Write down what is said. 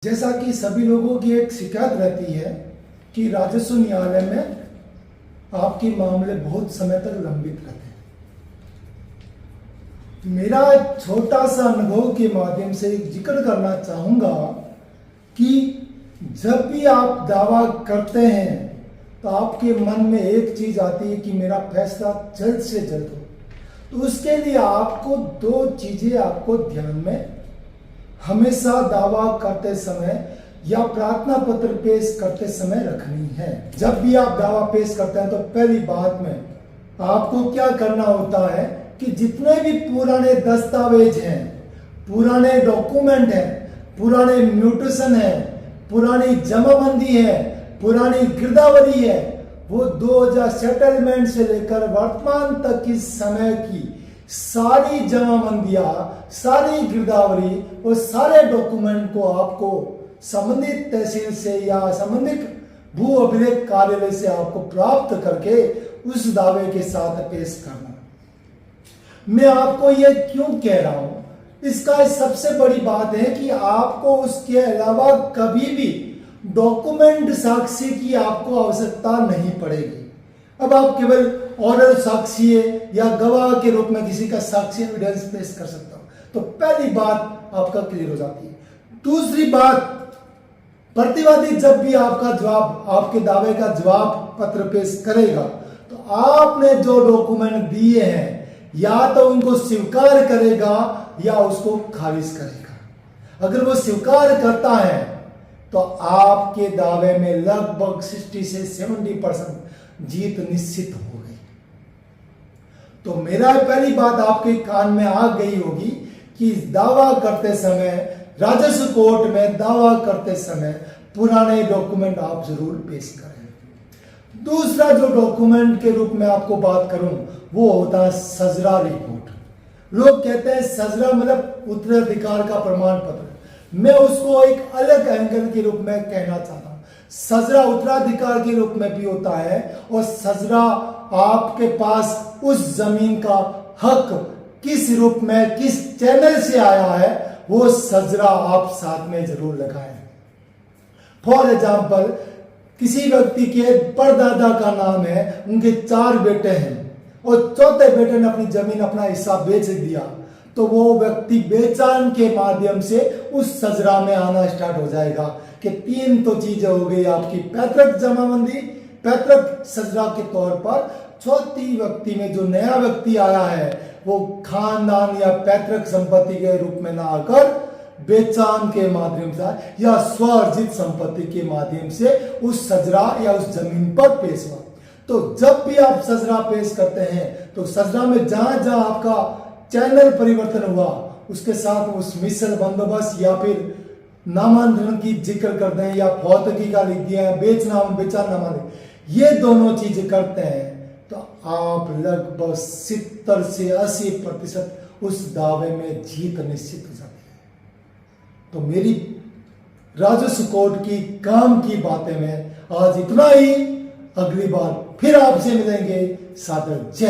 जैसा कि सभी लोगों की एक शिकायत रहती है कि राजस्व न्यायालय में आपके मामले बहुत समय तक लंबित रहते हैं। मेरा एक छोटा सा अनुभव के माध्यम से एक जिक्र करना चाहूंगा कि जब भी आप दावा करते हैं तो आपके मन में एक चीज आती है कि मेरा फैसला जल्द से जल्द हो। तो उसके लिए आपको दो चीजें आपको ध्यान में हमेशा दावा करते समय या प्रार्थना पत्र पेश करते समय रखनी है। जब भी आप दावा पेश करते हैं तो पहली बात में आपको क्या करना होता है कि जितने भी पुराने दस्तावेज हैं, पुराने डॉक्यूमेंट हैं, पुराने म्यूटेशन है, पुरानी जमाबंदी है, पुरानी गिरदावरी है, वो 2000 सेटलमेंट से लेकर वर्तमान तक की समय की सारी जमाबंदियां, सारी गिरदावरी और सारे डॉक्यूमेंट को आपको संबंधित तहसील से या संबंधित भू अभिलेख कार्यालय से आपको प्राप्त करके उस दावे के साथ पेश करना। मैं आपको ये क्यों कह रहा हूं, इसका सबसे बड़ी बात है कि आपको उसके अलावा कभी भी डॉक्यूमेंट साक्ष्य की आपको आवश्यकता नहीं पड़ेगी। अब आप केवल ऑरल साक्षी या गवाह के रूप में किसी का साक्षी एविडेंस पेश कर सकता हूं, तो पहली बात आपका क्लियर हो जाती है। दूसरी बात, प्रतिवादी जब भी आपका जवाब, आपके दावे का जवाब पत्र पेश करेगा तो आपने जो डॉक्यूमेंट दिए हैं या तो उनको स्वीकार करेगा या उसको खारिज करेगा। अगर वो स्वीकार करता है तो आपके दावे में लगभग 60 से 70% जीत निश्चित हो गई। तो मेरा पहली बात आपके कान में आ गई होगी कि दावा करते समय, राजस्व कोर्ट में दावा करते समय पुराने डॉक्यूमेंट आप जरूर पेश करें। दूसरा जो डॉक्यूमेंट के रूप में आपको बात करूं वो होता है सजरा रिपोर्ट। लोग कहते हैं सजरा मतलब उत्तराधिकार का प्रमाण पत्र। मैं उसको एक अलग एंगल के रूप में कहना चाहता हूं। सजरा उत्तराधिकार के रूप में भी होता है और सजरा आपके पास उस जमीन का हक किस रूप में, किस चैनल से आया है, वो सजरा आप साथ में जरूर लगाएं। फॉर एग्जाम्पल, किसी व्यक्ति के परदादा का नाम है, उनके 4 बेटे हैं और चौथे बेटे ने अपनी जमीन, अपना हिस्सा बेच दिया, तो वो व्यक्ति बेचान के माध्यम से उस सजरा में आना स्टार्ट हो जाएगा कि 3 तो चीजें हो गई आपकी, पैतृक जमाबंदी, पैतृक सजरा के तौर पर। चौथी व्यक्ति में जो नया व्यक्ति आया है वो खानदान या पैतृक संपत्ति के रूप में ना आकर बेचान के माध्यम से या स्वार्जित संपत्ति के माध्यम से उस सजरा या उस जमीन पर पेश हुआ। तो जब भी आप सजरा पेश करते हैं तो सजरा में जहां जहां आपका चैनल परिवर्तन हुआ उसके साथ उस मिसल बंदोबस्त या फिर नामांतरण की जिक्र कर दें या फौतगी का लिख दिया, बेचनामा, ये दोनों चीजें करते हैं तो आप लगभग 70 से 80% उस दावे में जीत निश्चित हो जाती है। तो मेरी राजस्व कोर्ट की काम की बातें में आज इतना ही। अगली बार फिर आपसे मिलेंगे। सादर जय।